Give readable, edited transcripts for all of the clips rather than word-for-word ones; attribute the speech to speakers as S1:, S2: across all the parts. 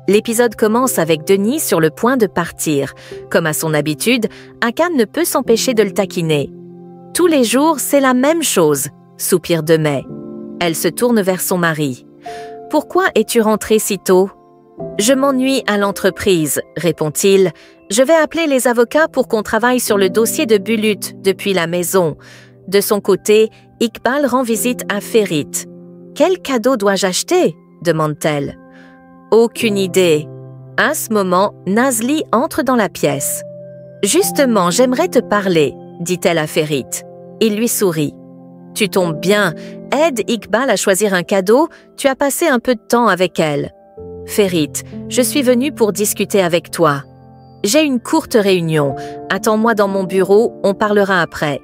S1: L'épisode commence avec Denis sur le point de partir. Comme à son habitude, Hakan ne peut s'empêcher de le taquiner. « Tous les jours, c'est la même chose », soupire Demey. Elle se tourne vers son mari. « Pourquoi es-tu rentré si tôt ?»« Je m'ennuie à l'entreprise », répond-il. « Je vais appeler les avocats pour qu'on travaille sur le dossier de Bulut depuis la maison. » De son côté, Iqbal rend visite à Ferit. « Quel cadeau dois-je acheter ?» demande-t-elle. « Aucune idée. » À ce moment, Nazli entre dans la pièce. « Justement, j'aimerais te parler, » dit-elle à Ferit. Il lui sourit. « Tu tombes bien. Aide Iqbal à choisir un cadeau, tu as passé un peu de temps avec elle. » « Ferit, je suis venue pour discuter avec toi. J'ai une courte réunion. Attends-moi dans mon bureau, on parlera après. »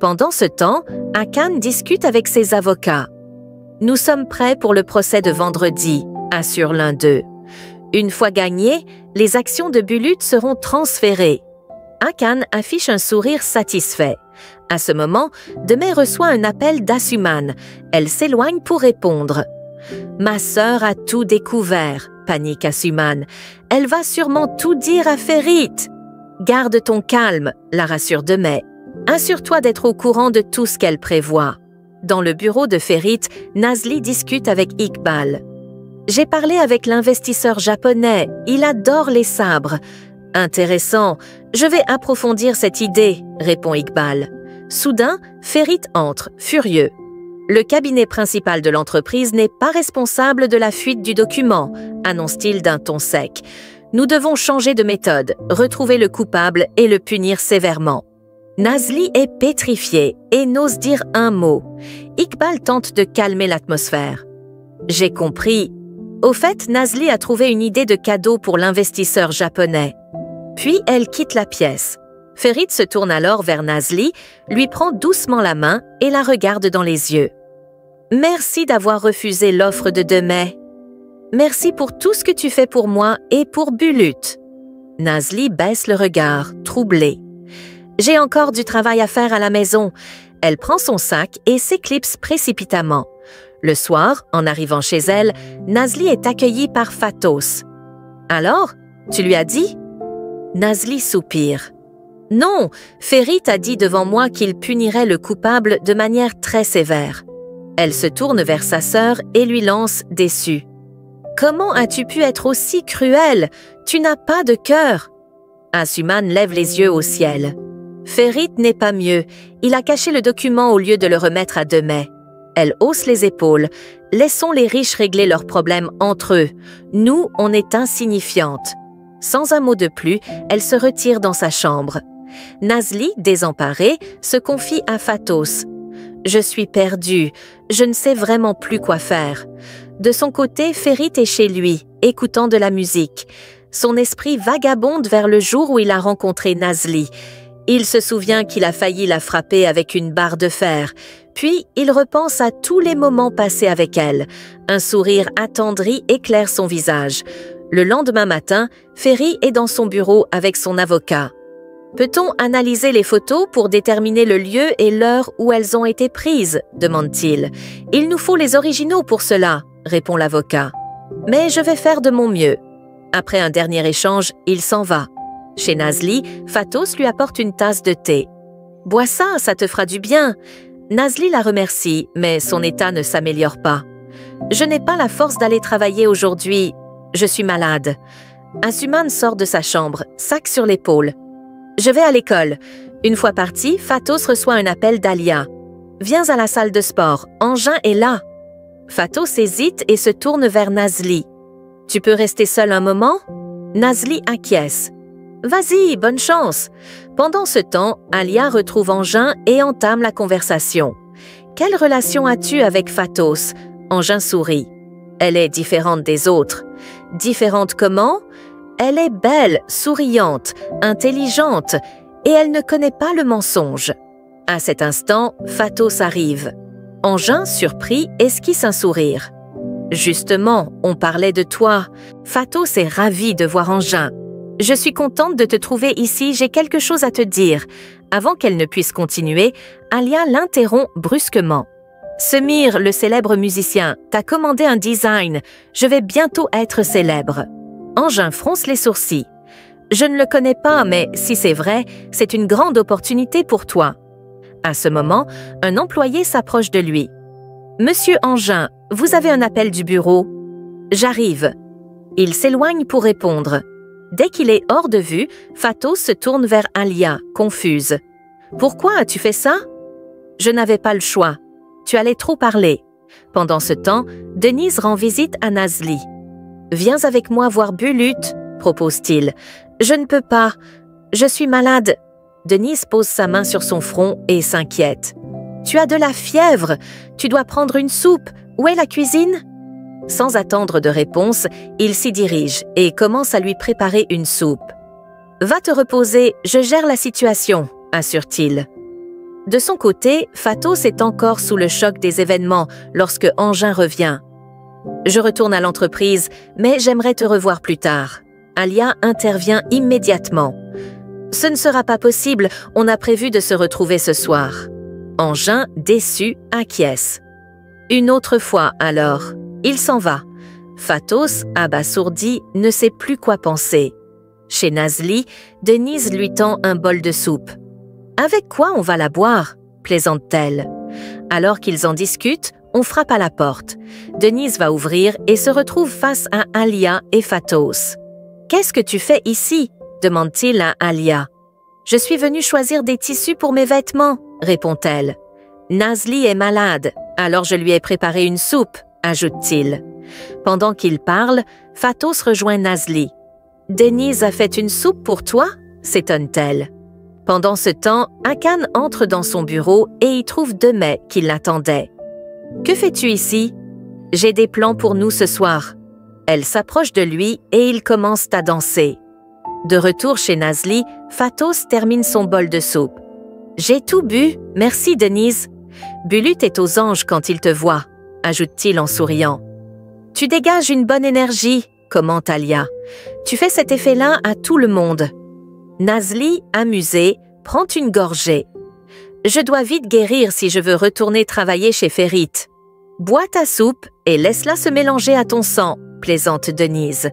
S1: Pendant ce temps, Hakan discute avec ses avocats. « Nous sommes prêts pour le procès de vendredi », assure l'un d'eux. Une fois gagnées, les actions de Bulut seront transférées. Hakan affiche un sourire satisfait. À ce moment, Demey reçoit un appel d'Asuman. Elle s'éloigne pour répondre. « Ma sœur a tout découvert », panique Asuman. « Elle va sûrement tout dire à Ferit. »« Garde ton calme », la rassure Demey. « Assure-toi d'être au courant de tout ce qu'elle prévoit. » Dans le bureau de Ferit, Nazli discute avec Iqbal. « J'ai parlé avec l'investisseur japonais, il adore les sabres. »« Intéressant, je vais approfondir cette idée, » répond Iqbal. Soudain, Ferit entre, furieux. « Le cabinet principal de l'entreprise n'est pas responsable de la fuite du document, » annonce-t-il d'un ton sec. « Nous devons changer de méthode, retrouver le coupable et le punir sévèrement. » Nazli est pétrifiée et n'ose dire un mot. Iqbal tente de calmer l'atmosphère. « J'ai compris. Au fait, Nazli a trouvé une idée de cadeau pour l'investisseur japonais. » Puis elle quitte la pièce. Ferit se tourne alors vers Nazli, lui prend doucement la main et la regarde dans les yeux. « Merci d'avoir refusé l'offre de Demey. Merci pour tout ce que tu fais pour moi et pour Bulut. » Nazli baisse le regard, troublée. « J'ai encore du travail à faire à la maison. » Elle prend son sac et s'éclipse précipitamment. Le soir, en arrivant chez elle, Nazli est accueillie par Fatos. « Alors, tu lui as dit ?» Nazli soupire. « Non, Ferit a dit devant moi qu'il punirait le coupable de manière très sévère. » Elle se tourne vers sa sœur et lui lance, déçue. « Comment as-tu pu être aussi cruelle? Tu n'as pas de cœur. » Asuman lève les yeux au ciel. « Ferit n'est pas mieux. Il a caché le document au lieu de le remettre à Demey. » Elle hausse les épaules. « Laissons les riches régler leurs problèmes entre eux. Nous, on est insignifiantes. » Sans un mot de plus, elle se retire dans sa chambre. Nazli, désemparée, se confie à Fatos. « Je suis perdue. Je ne sais vraiment plus quoi faire. » De son côté, Ferit est chez lui, écoutant de la musique. Son esprit vagabonde vers le jour où il a rencontré Nazli. Il se souvient qu'il a failli la frapper avec une barre de fer. Puis, il repense à tous les moments passés avec elle. Un sourire attendri éclaire son visage. Le lendemain matin, Ferit est dans son bureau avec son avocat. « Peut-on analyser les photos pour déterminer le lieu et l'heure où elles ont été prises ?» demande-t-il. « Il nous faut les originaux pour cela » répond l'avocat. « Mais je vais faire de mon mieux. » Après un dernier échange, il s'en va. Chez Nazli, Fatos lui apporte une tasse de thé. « Bois ça te fera du bien. » Nazli la remercie, mais son état ne s'améliore pas. « Je n'ai pas la force d'aller travailler aujourd'hui. Je suis malade. » Asuman sort de sa chambre, sac sur l'épaule. « Je vais à l'école. » Une fois parti, Fatos reçoit un appel d'Alia. « Viens à la salle de sport, Engin est là. » Fatos hésite et se tourne vers Nazli. « Tu peux rester seule un moment ?» Nazli acquiesce. « Vas-y, bonne chance. » Pendant ce temps, Alia retrouve Engin et entame la conversation. « Quelle relation as-tu avec Fatos ?» Engin sourit. « Elle est différente des autres. »« Différente comment ?» Elle est belle, souriante, intelligente, et elle ne connaît pas le mensonge. À cet instant, Fatos arrive. Engin, surpris, esquisse un sourire. « Justement, on parlait de toi. » Fatos est ravie de voir Engin. « Je suis contente de te trouver ici, j'ai quelque chose à te dire. » Avant qu'elle ne puisse continuer, Alia l'interrompt brusquement. « Semir, le célèbre musicien, t'a commandé un design. Je vais bientôt être célèbre. Engin fronce les sourcils. Je ne le connais pas, mais si c'est vrai, c'est une grande opportunité pour toi. À ce moment, un employé s'approche de lui. Monsieur Engin, vous avez un appel du bureau. J'arrive. Il s'éloigne pour répondre. Dès qu'il est hors de vue, Fatos se tourne vers Alia, confuse. Pourquoi as-tu fait ça? Je n'avais pas le choix. Tu allais trop parler. Pendant ce temps, Denise rend visite à Nazli. Viens avec moi voir Bulut, propose-t-il. Je ne peux pas. Je suis malade. Denise pose sa main sur son front et s'inquiète. Tu as de la fièvre. Tu dois prendre une soupe. Où est la cuisine? Sans attendre de réponse, il s'y dirige et commence à lui préparer une soupe. Va te reposer, je gère la situation, assure-t-il. De son côté, Fatos est encore sous le choc des événements lorsque Engin revient. Je retourne à l'entreprise, mais j'aimerais te revoir plus tard. Alia intervient immédiatement. Ce ne sera pas possible, on a prévu de se retrouver ce soir. Engin, déçu, acquiesce. Une autre fois alors. Il s'en va. Fatos, abasourdi, ne sait plus quoi penser. Chez Nazli, Denise lui tend un bol de soupe. « Avec quoi on va la boire ?» plaisante-t-elle. Alors qu'ils en discutent, on frappe à la porte. Denise va ouvrir et se retrouve face à Alia et Fatos. « Qu'est-ce que tu fais ici ?» demande-t-il à Alia. « Je suis venue choisir des tissus pour mes vêtements » répond-elle. « Nazli est malade, alors je lui ai préparé une soupe » ajoute-t-il. Pendant qu'il parle, Fatos rejoint Nazli. « Denise a fait une soupe pour toi ?» s'étonne-t-elle. Pendant ce temps, Hakan entre dans son bureau et y trouve Demey qui l'attendait. « Que fais-tu ici ?»« J'ai des plans pour nous ce soir. » Elle s'approche de lui et ils commencent à danser. De retour chez Nazli, Fatos termine son bol de soupe. « J'ai tout bu, merci Denise. Bulut est aux anges quand il te voit. » ajoute-t-il en souriant. « Tu dégages une bonne énergie, » commente Alia. « Tu fais cet effet-là à tout le monde. » Nazli, amusée, prend une gorgée. « Je dois vite guérir si je veux retourner travailler chez Ferit. »« Bois ta soupe et laisse-la se mélanger à ton sang, » plaisante Denise.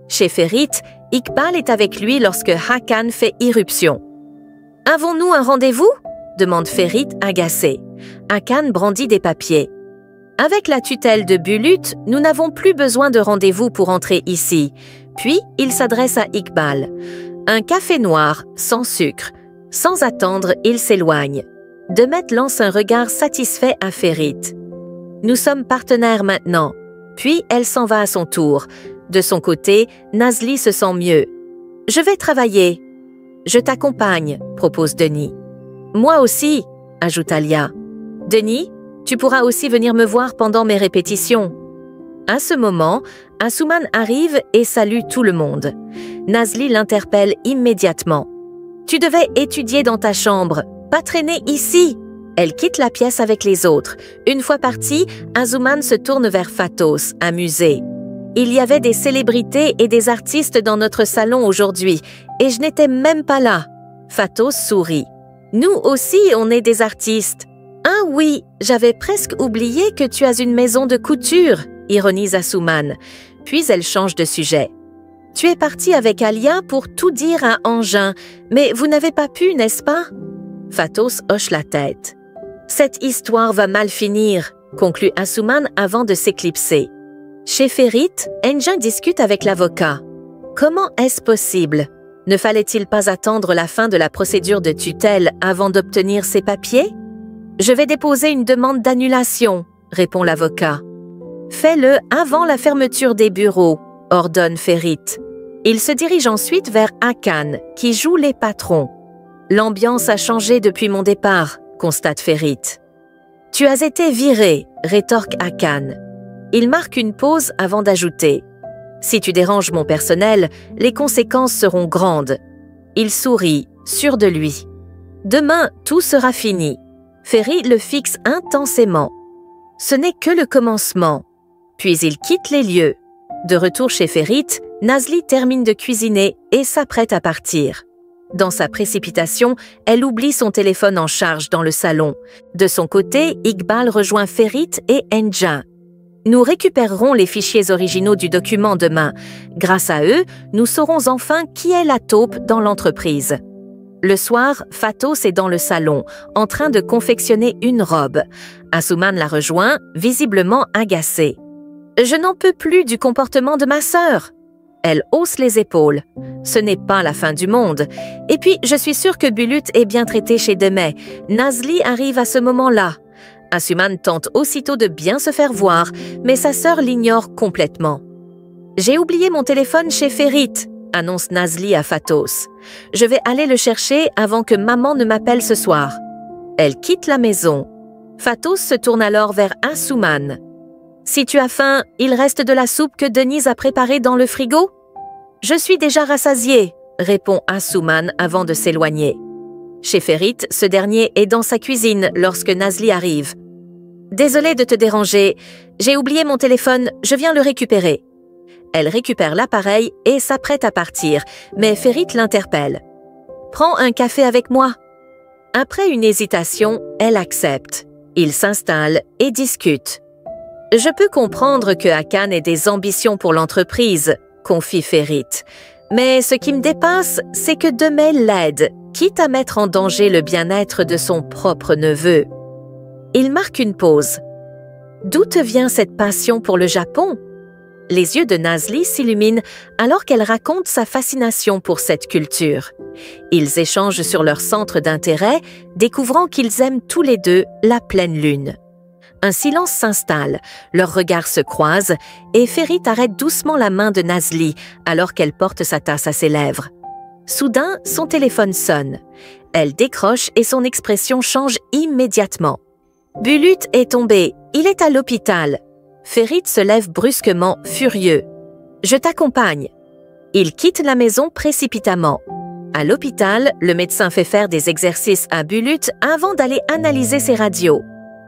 S1: Chez Ferit, Iqbal est avec lui lorsque Hakan fait irruption. « Avons-nous un rendez-vous ?» demande Ferit agacé. Hakan brandit des papiers. Avec la tutelle de Bulut, nous n'avons plus besoin de rendez-vous pour entrer ici. Puis, il s'adresse à Iqbal. Un café noir, sans sucre. Sans attendre, il s'éloigne. Demet lance un regard satisfait à Ferit. Nous sommes partenaires maintenant. Puis, elle s'en va à son tour. De son côté, Nazli se sent mieux. Je vais travailler. Je t'accompagne, propose Denis. Moi aussi, ajoute Alia. Denis, tu pourras aussi venir me voir pendant mes répétitions. À ce moment, Asuman arrive et salue tout le monde. Nazli l'interpelle immédiatement. « Tu devais étudier dans ta chambre, pas traîner ici !» Elle quitte la pièce avec les autres. Une fois partie, Asuman se tourne vers Fatos, amusé. « Il y avait des célébrités et des artistes dans notre salon aujourd'hui, et je n'étais même pas là. » Fatos sourit. « Nous aussi, on est des artistes. »« Ah oui, j'avais presque oublié que tu as une maison de couture !» ironise Asuman. Puis elle change de sujet. « Tu es partie avec Alia pour tout dire à Engin, mais vous n'avez pas pu, n'est-ce pas ?» Fatos hoche la tête. « Cette histoire va mal finir », conclut Asuman avant de s'éclipser. Chez Ferit, Engin discute avec l'avocat. « Comment est-ce possible? Ne fallait-il pas attendre la fin de la procédure de tutelle avant d'obtenir ses papiers ?»« Je vais déposer une demande d'annulation », répond l'avocat. « Fais-le avant la fermeture des bureaux », ordonne Ferit. Il se dirige ensuite vers Hakan, qui joue les patrons. « L'ambiance a changé depuis mon départ », constate Ferit. « Tu as été viré », rétorque Hakan. Il marque une pause avant d'ajouter. « Si tu déranges mon personnel, les conséquences seront grandes. » Il sourit, sûr de lui. « Demain, tout sera fini. » Ferit le fixe intensément. Ce n'est que le commencement. Puis il quitte les lieux. De retour chez Ferit, Nazli termine de cuisiner et s'apprête à partir. Dans sa précipitation, elle oublie son téléphone en charge dans le salon. De son côté, Iqbal rejoint Ferit et Enja. Nous récupérerons les fichiers originaux du document demain. Grâce à eux, nous saurons enfin qui est la taupe dans l'entreprise. Le soir, Fatos est dans le salon, en train de confectionner une robe. Assouman la rejoint, visiblement agacée. « Je n'en peux plus du comportement de ma sœur !» Elle hausse les épaules. Ce n'est pas la fin du monde. Et puis, je suis sûre que Bulut est bien traité chez Demey. Nazli arrive à ce moment-là. Assouman tente aussitôt de bien se faire voir, mais sa sœur l'ignore complètement. « J'ai oublié mon téléphone chez Ferit », annonce Nazli à Fatos. « Je vais aller le chercher avant que maman ne m'appelle ce soir. » Elle quitte la maison. Fatos se tourne alors vers Assouman. « Si tu as faim, il reste de la soupe que Denise a préparée dans le frigo ?»« Je suis déjà rassasiée », répond Assouman avant de s'éloigner. Chez Ferit, ce dernier est dans sa cuisine lorsque Nazli arrive. « Désolée de te déranger, j'ai oublié mon téléphone, je viens le récupérer. » Elle récupère l'appareil et s'apprête à partir, mais Ferit l'interpelle. « Prends un café avec moi. » Après une hésitation, elle accepte. Ils s'installent et discutent. « Je peux comprendre que Hakan ait des ambitions pour l'entreprise, » confie Ferit. « Mais ce qui me dépasse, c'est que Demey l'aide, quitte à mettre en danger le bien-être de son propre neveu. » Il marque une pause. « D'où te vient cette passion pour le Japon ?» Les yeux de Nazli s'illuminent alors qu'elle raconte sa fascination pour cette culture. Ils échangent sur leur centre d'intérêt, découvrant qu'ils aiment tous les deux la pleine lune. Un silence s'installe, leurs regards se croisent et Ferit arrête doucement la main de Nazli alors qu'elle porte sa tasse à ses lèvres. Soudain, son téléphone sonne. Elle décroche et son expression change immédiatement. « Bulut est tombé, il est à l'hôpital. » Ferit se lève brusquement, furieux. « Je t'accompagne. » Il quitte la maison précipitamment. À l'hôpital, le médecin fait faire des exercices à Bulut avant d'aller analyser ses radios.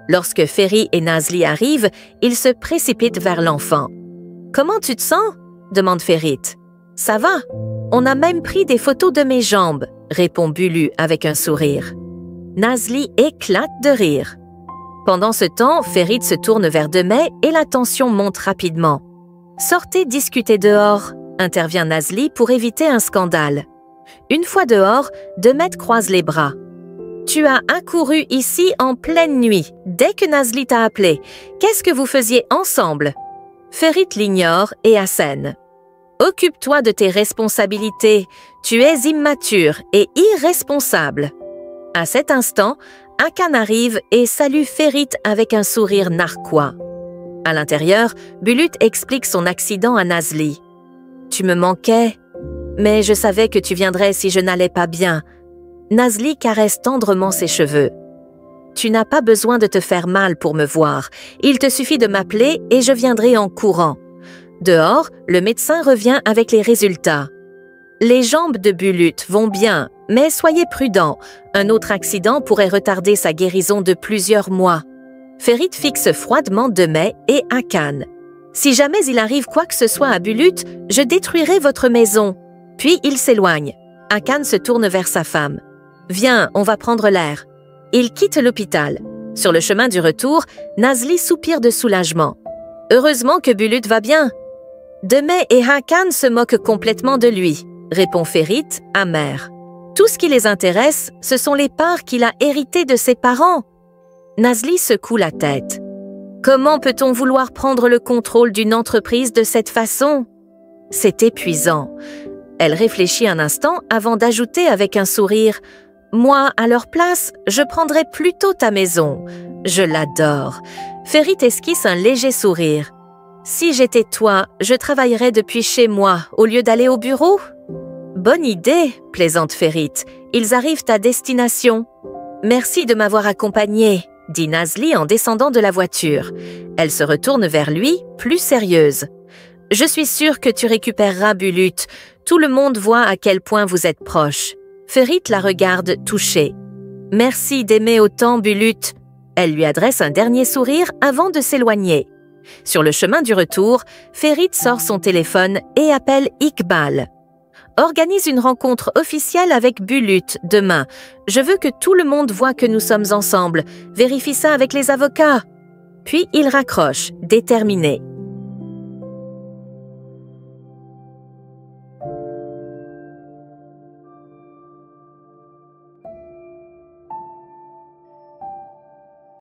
S1: Lorsque Ferit et Nazli arrivent, ils se précipitent vers l'enfant. « Comment tu te sens ?» demande Ferit. « Ça va. On a même pris des photos de mes jambes » répond Bulut avec un sourire. Nazli éclate de rire. Pendant ce temps, Ferit se tourne vers Demey et la tension monte rapidement. « Sortez discuter dehors » intervient Nazli pour éviter un scandale. Une fois dehors, Demey croise les bras. « Tu as accouru ici en pleine nuit, dès que Nazli t'a appelé. Qu'est-ce que vous faisiez ensemble ?» Ferit l'ignore et assène. « Occupe-toi de tes responsabilités. Tu es immature et irresponsable. » À cet instant, Hakan arrive et salue Ferit avec un sourire narquois. À l'intérieur, Bulut explique son accident à Nazli. « Tu me manquais, mais je savais que tu viendrais si je n'allais pas bien. » Nazli caresse tendrement ses cheveux. « Tu n'as pas besoin de te faire mal pour me voir. Il te suffit de m'appeler et je viendrai en courant. » Dehors, le médecin revient avec les résultats. « Les jambes de Bulut vont bien, mais soyez prudents. Un autre accident pourrait retarder sa guérison de plusieurs mois. » Ferit fixe froidement Demey et Hakan. « Si jamais il arrive quoi que ce soit à Bulut, je détruirai votre maison. » Puis il s'éloigne. Hakan se tourne vers sa femme. « Viens, on va prendre l'air. » Il quitte l'hôpital. Sur le chemin du retour, Nazli soupire de soulagement. « Heureusement que Bulut va bien. » Demey et Hakan se moquent complètement de lui, répond Ferit, amer. Tout ce qui les intéresse, ce sont les parts qu'il a héritées de ses parents. Nazli secoue la tête. Comment peut-on vouloir prendre le contrôle d'une entreprise de cette façon? C'est épuisant. Elle réfléchit un instant avant d'ajouter avec un sourire « Moi, à leur place, je prendrais plutôt ta maison. Je l'adore. » Ferit esquisse un léger sourire. « Si j'étais toi, je travaillerais depuis chez moi au lieu d'aller au bureau ?» Bonne idée, plaisante Ferit. Ils arrivent à destination. « Merci de m'avoir accompagnée, » dit Nazli en descendant de la voiture. Elle se retourne vers lui, plus sérieuse. « Je suis sûre que tu récupéreras Bulut. Tout le monde voit à quel point vous êtes proches. » Ferit la regarde touchée. « Merci d'aimer autant Bulut. » Elle lui adresse un dernier sourire avant de s'éloigner. Sur le chemin du retour, Ferit sort son téléphone et appelle Iqbal. Organise une rencontre officielle avec Bulut demain. Je veux que tout le monde voie que nous sommes ensemble. Vérifie ça avec les avocats. Puis il raccroche, déterminé.